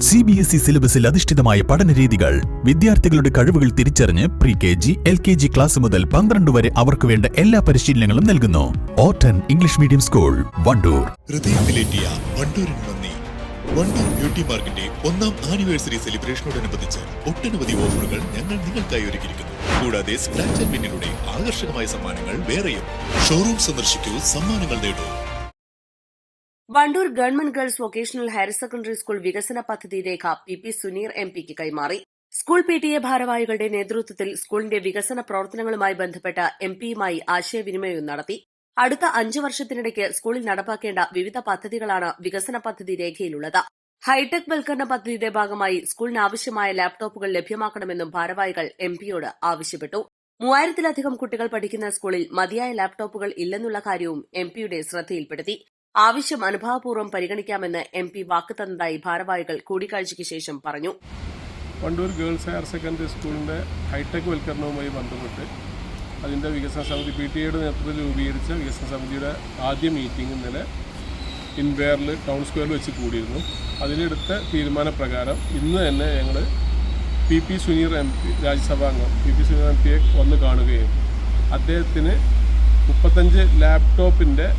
CBSE സിലബസിൽ അധിഷ്ഠിതമായ പഠനരീതികൾ വിദ്യാർത്ഥികളുടെ കഴിവുകൾ തിരിച്ചറിഞ്ഞ് പ്രീ-KG, LKG ക്ലാസ് മുതൽ 12 വരെ അവർക്ക് വേണ്ട എല്ലാ പരിശീലനങ്ങളും നൽകുന്നു. Orton English medium school, Wandoor. ഹൃദയത്തിലേറ്റിയ വണ്ടൂരിന് നന്ദി. വണ്ടൂർ ബ്യൂട്ടി പാർക്കിന്റെ 1ാം ആനിവേഴ്സറി സെലിബ്രേഷനോടനുബന്ധിച്ച് ഒട്ടനവധി ഓഫറുകൾ ഞങ്ങൾ നിങ്ങൾക്കായി ഒരുക്കിയിരിക്കുന്നു. കൂടാതെ സ്ക്രാച്ച് ആൻഡ് വിന്നിലൂടെ ആകർഷകമായ സമ്മാനങ്ങൾ വേറെയും. ഷോറൂം സന്ദർശിക്കൂ, സമ്മാനങ്ങൾ നേടൂ. Wandoor government girls vocational higher secondary school വികസന പദ്ധതി രേഖ PP സുനീർ MPക്ക് കൈമാറി. സ്കൂൾ PTA ഭാരവാഹികളുടെ നേതൃത്വത്തിൽ സ്കൂളിന്റെ വികസന പ്രവർത്തനങ്ങളുമായി ബന്ധപ്പെട്ട MPയുമായി ആശയവിനിമയവും നടത്തി. അടുത്ത 5 വർഷത്തിനിടയ്ക്ക് സ്കൂളിൽ നടപ്പാക്കേണ്ട വിവിധ പദ്ധതികളാണ് വികസന പദ്ധതി രേഖയിലുള്ളത്. ഹൈടെക് വൽക്കരണ പദ്ധതിയുടെ ഭാഗമായി സ്കൂളിന് ആവശ്യമായ ലാപ്ടോപ്പുകൾ ലഭ്യമാക്കണമെന്നും ഭാരവാഹികൾ MPയോട് ആവശ്യപ്പെട്ടു. 3000-ലധികം കുട്ടികൾ പഠിക്കുന്ന സ്കൂളിൽ മതിയായ ലാപ്ടോപ്പുകൾ ഇല്ലെന്നുള്ള കാര്യവും MPയുടെ ശ്രദ്ധയിൽപ്പെടുത്തി. ആവശ്യം അനുഭാവപൂർവ്വം പരിഗണിക്കാമെന്ന് MP വാക്ക് തന്നതായി ഭാരവാഹികൾ കൂടിക്കാഴ്ചയ്ക്ക് ശേഷം പറഞ്ഞു. വണ്ടൂർ ഗേൾസ് ഹയർ സെക്കൻഡറി സ്കൂളിൻ്റെ ഹൈടെക് വൽക്കരണവുമായി ബന്ധപ്പെട്ട് അതിൻ്റെ വികസന സമിതി PTAയുടെ നേതൃത്വത്തിൽ രൂപീകരിച്ച വികസന സമിതിയുടെ ആദ്യ മീറ്റിംഗ് ഇന്നലെ ഇൻവേറിൽ ടൗൺ സ്ക്വയറിൽ വെച്ച് കൂടിയിരുന്നു. അതിലെടുത്ത തീരുമാനപ്രകാരം ഇന്ന് തന്നെ ഞങ്ങൾ PP Suneer MP രാജ്യസഭാംഗം PP Suneer MPയെ വന്ന് കാണുകയും അദ്ദേഹത്തിന് 35 ലാപ്ടോപ്പിൻ്റെ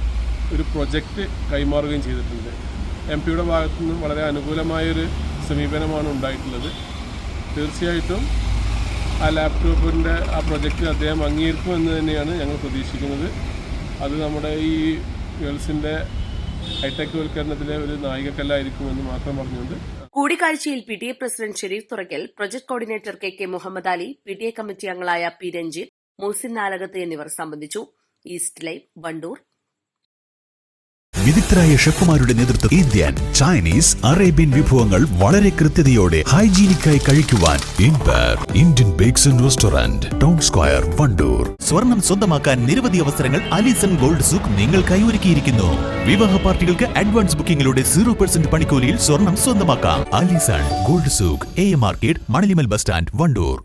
ഒരു പ്രൊജക്റ്റ് കൈമാറുകയും ചെയ്തിട്ടുണ്ട്. MPയുടെ ഭാഗത്തു നിന്ന് വളരെ അനുകൂലമായൊരു സമീപനമാണ് ഉണ്ടായിട്ടുള്ളത്. തീർച്ചയായിട്ടും ആ ലാപ്ടോപ്പിൻ്റെ ആ പ്രൊജക്റ്റ് അദ്ദേഹം അംഗീകരിക്കുമെന്ന് തന്നെയാണ് ഞങ്ങൾ പ്രതീക്ഷിക്കുന്നത്. അത് നമ്മുടെ ഈ ഗേൾസിൻ്റെ ഹൈടെക് വൽക്കരണത്തിലെ ഒരു നായികക്കല്ലായിരിക്കുമെന്ന് മാത്രം പറഞ്ഞുകൊണ്ട് കൂടിക്കാഴ്ചയിൽ PTA president Shareef Thurakkal, project coordinator KK Muhammad Ali, PTA committee അംഗങ്ങളായ P രഞ്ജിത്ത്, മൂസിൻ നാലകത്ത് എന്നിവർ സംബന്ധിച്ചു. East live, Wandoor. വിദഗ്ധരായ ഷെഫുമാരുടെ നേതൃത്വം ഇന്ത്യൻ, ചൈനീസ്, അറേബ്യൻ വിഭവങ്ങൾ വളരെ കൃത്യതയോടെ ഹൈജീനിക്കായി കഴിക്കുവാൻ Indian bakes and restaurant, town square, Wandoor. സ്വർണം സ്വന്തമാക്കാൻ നിരവധി അവസരങ്ങൾ അലിസൺ ഗോൾഡ് സൂക്ക് നിങ്ങൾക്കായി ഒരുക്കിയിരിക്കുന്നു. വിവാഹ പാർട്ടികൾക്ക് അഡ്വാൻസ് ബുക്കിംഗിലൂടെ 0% പണിക്കൂലിയിൽ സ്വർണം സ്വന്തമാക്കാം. Alison gold souk, AM market, Manalimal bus stand, Wandoor.